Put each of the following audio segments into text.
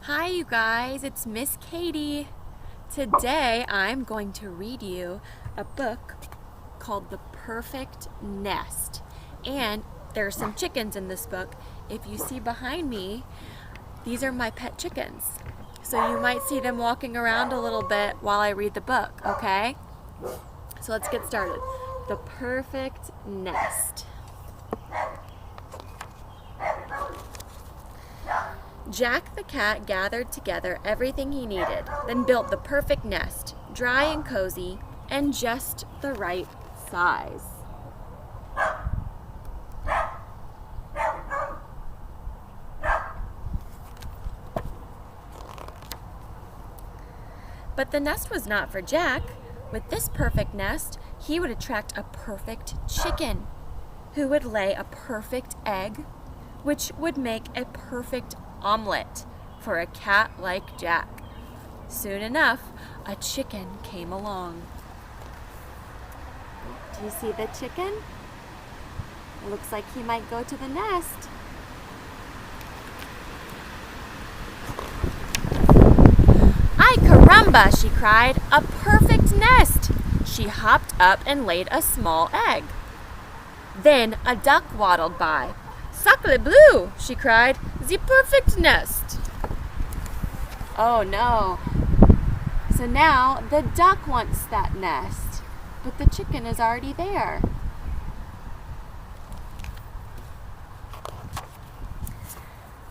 Hi you guys, it's Miss Katie. Today I'm going to read you a book called The Perfect Nest. And there are some chickens in this book. If you see behind me, these are my pet chickens. So you might see them walking around a little bit while I read the book, okay? So let's get started. The Perfect Nest. Jack the cat gathered together everything he needed, then built the perfect nest, dry and cozy, and just the right size. But the nest was not for Jack. With this perfect nest, he would attract a perfect chicken, who would lay a perfect egg, which would make a perfect omelet for a cat like Jack. Soon enough, a chicken came along. Do you see the chicken? It looks like he might go to the nest. Ay caramba, she cried, a perfect nest. She hopped up and laid a small egg. Then a duck waddled by. Sacre bleu, she cried, the perfect nest. Oh no. So now the duck wants that nest, but the chicken is already there.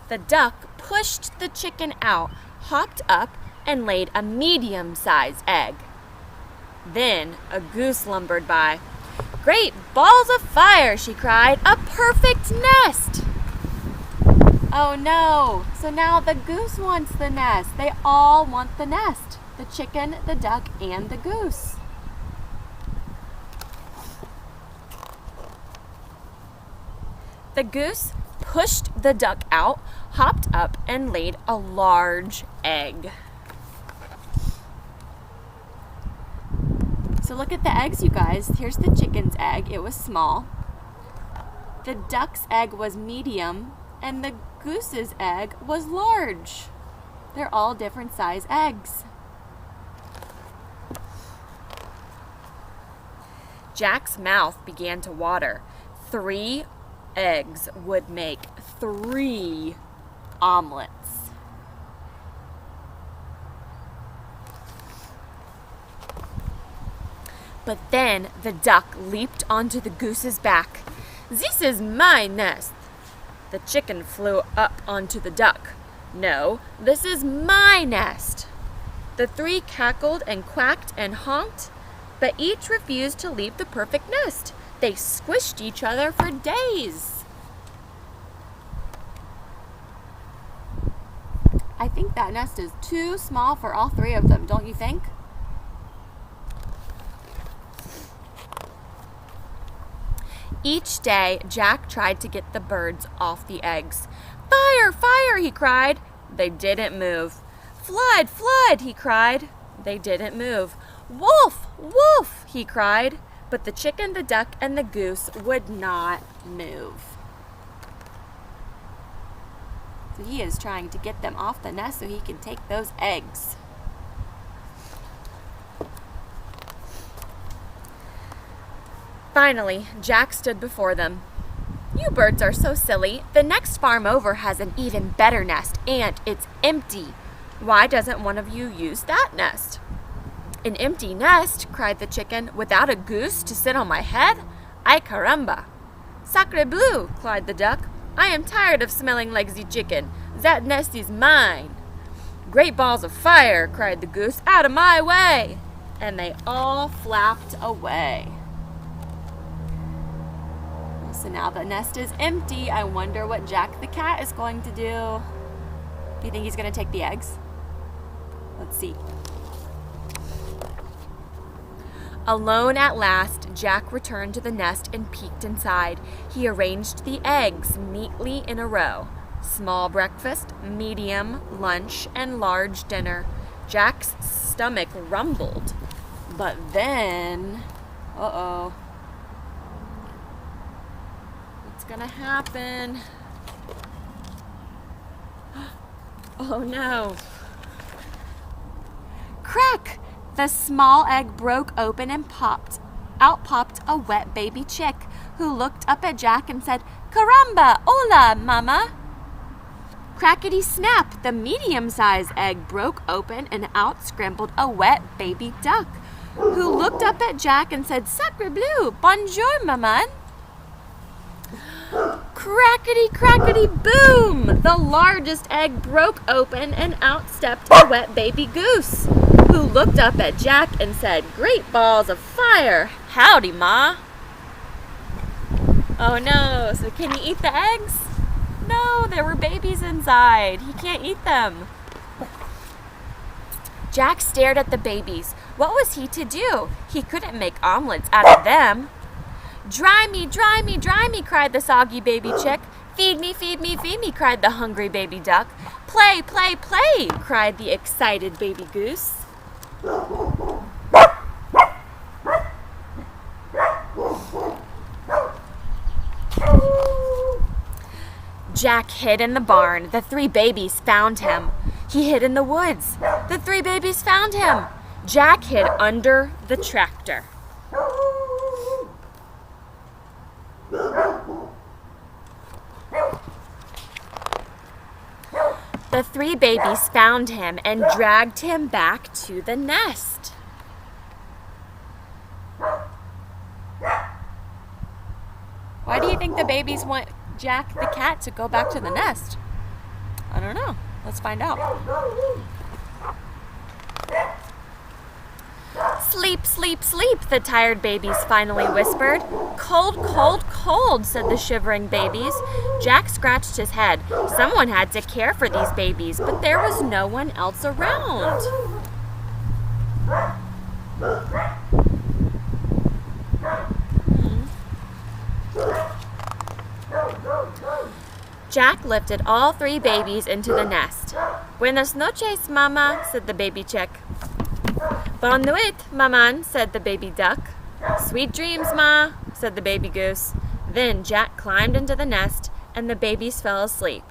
The duck pushed the chicken out, hopped up, and laid a medium-sized egg. Then a goose lumbered by. Great balls of fire, she cried, a perfect nest. Oh no, so now the goose wants the nest. They all want the nest. The chicken, the duck, and the goose. The goose pushed the duck out, hopped up, and laid a large egg. So look at the eggs, you guys. Here's the chicken's egg. It was small. The duck's egg was medium, and the goose's egg was large. They're all different size eggs. Jack's mouth began to water. 3 eggs would make 3 omelets. But then the duck leaped onto the goose's back. This is my nest. The chicken flew up onto the duck. No, this is my nest. The 3 cackled and quacked and honked, but each refused to leave the perfect nest. They squished each other for days. I think that nest is too small for all 3 of them, don't you think? Each day, Jack tried to get the birds off the eggs. Fire, fire, he cried. They didn't move. Flood, flood, he cried. They didn't move. Wolf, wolf, he cried. But the chicken, the duck, and the goose would not move. So he is trying to get them off the nest so he can take those eggs. Finally, Jack stood before them. You birds are so silly. The next farm over has an even better nest, and it's empty. Why doesn't one of you use that nest? An empty nest, cried the chicken, without a goose to sit on my head? Ay caramba. Sacre bleu, cried the duck. I am tired of smelling like the chicken. That nest is mine. Great balls of fire, cried the goose. Out of my way. And they all flapped away. So now the nest is empty. I wonder what Jack the cat is going to do. Do you think he's going to take the eggs? Let's see. Alone at last, Jack returned to the nest and peeked inside. He arranged the eggs neatly in a row. Small breakfast, medium, lunch, and large dinner. Jack's stomach rumbled. But then, uh-oh. What's gonna happen? Oh no. Crack! The small egg broke open and out popped a wet baby chick, who looked up at Jack and said, "Caramba! Hola, mama!" Crackety snap! The medium-sized egg broke open and out scrambled a wet baby duck, who looked up at Jack and said, "Sacre bleu! Bonjour, maman!" Crackety, crackety, boom! The largest egg broke open and out stepped a wet baby goose, who looked up at Jack and said, "Great balls of fire! Howdy, Ma!" Oh no, so can he eat the eggs? No, there were babies inside. He can't eat them. Jack stared at the babies. What was he to do? He couldn't make omelets out of them. "Dry me, dry me, dry me," cried the soggy baby chick. "Feed me, feed me, feed me," cried the hungry baby duck. "Play, play, play," cried the excited baby goose. Jack hid in the barn. The three babies found him. He hid in the woods. The three babies found him. Jack hid under the tractor. The three babies found him and dragged him back to the nest. Why do you think the babies want Jack the cat to go back to the nest? I don't know. Let's find out. "Sleep, sleep, sleep," the tired babies finally whispered. "Cold, cold, cold," said the shivering babies. Jack scratched his head. Someone had to care for these babies, but there was no one else around. Jack lifted all three babies into the nest. "Buenas noches, Mama," said the baby chick. "Bonne nuit, Maman," said the baby duck. "Sweet dreams, Ma," said the baby goose. Then Jack climbed into the nest and the babies fell asleep.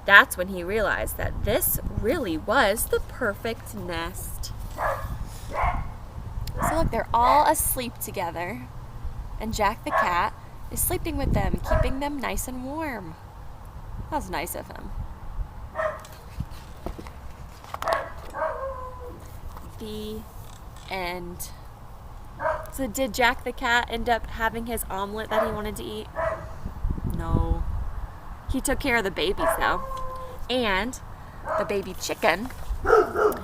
That's when he realized that this really was the perfect nest. So look, they're all asleep together, and Jack the cat is sleeping with them, keeping them nice and warm. That was nice of him. The end. So did Jack the cat end up having his omelet that he wanted to eat? No. He took care of the babies though. And the baby chicken,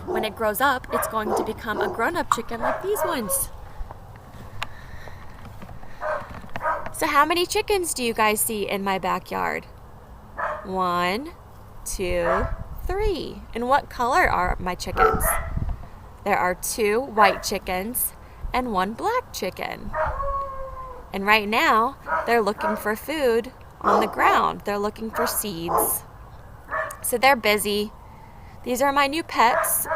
when it grows up, it's going to become a grown-up chicken like these ones. So how many chickens do you guys see in my backyard? 1, 2, 3. And what color are my chickens? There are 2 white chickens and 1 black chicken. And right now, they're looking for food on the ground. They're looking for seeds. So they're busy. These are my new pets.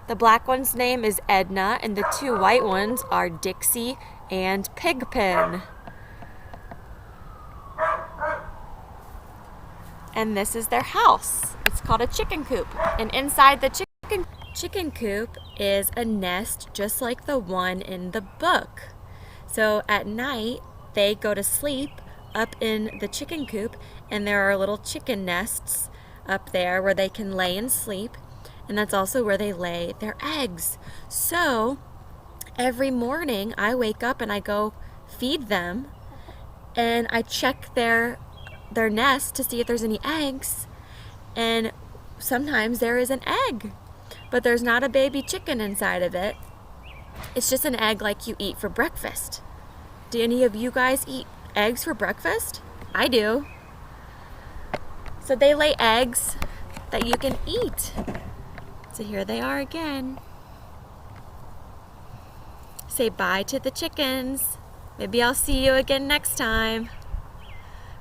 The black one's name is Edna, and the 2 white ones are Dixie and Pigpen. And this is their house. It's called a chicken coop. And inside the chicken coop is a nest just like the one in the book. So at night, they go to sleep up in the chicken coop, and there are little chicken nests up there where they can lay and sleep. And that's also where they lay their eggs. So every morning I wake up and I go feed them, and I check their nest to see if there's any eggs, and sometimes there is an egg, but there's not a baby chicken inside of it. It's just an egg like you eat for breakfast. Do any of you guys eat eggs for breakfast? I do. So they lay eggs that you can eat. So here they are again. Say bye to the chickens. Maybe I'll see you again next time.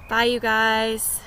Bye, you guys.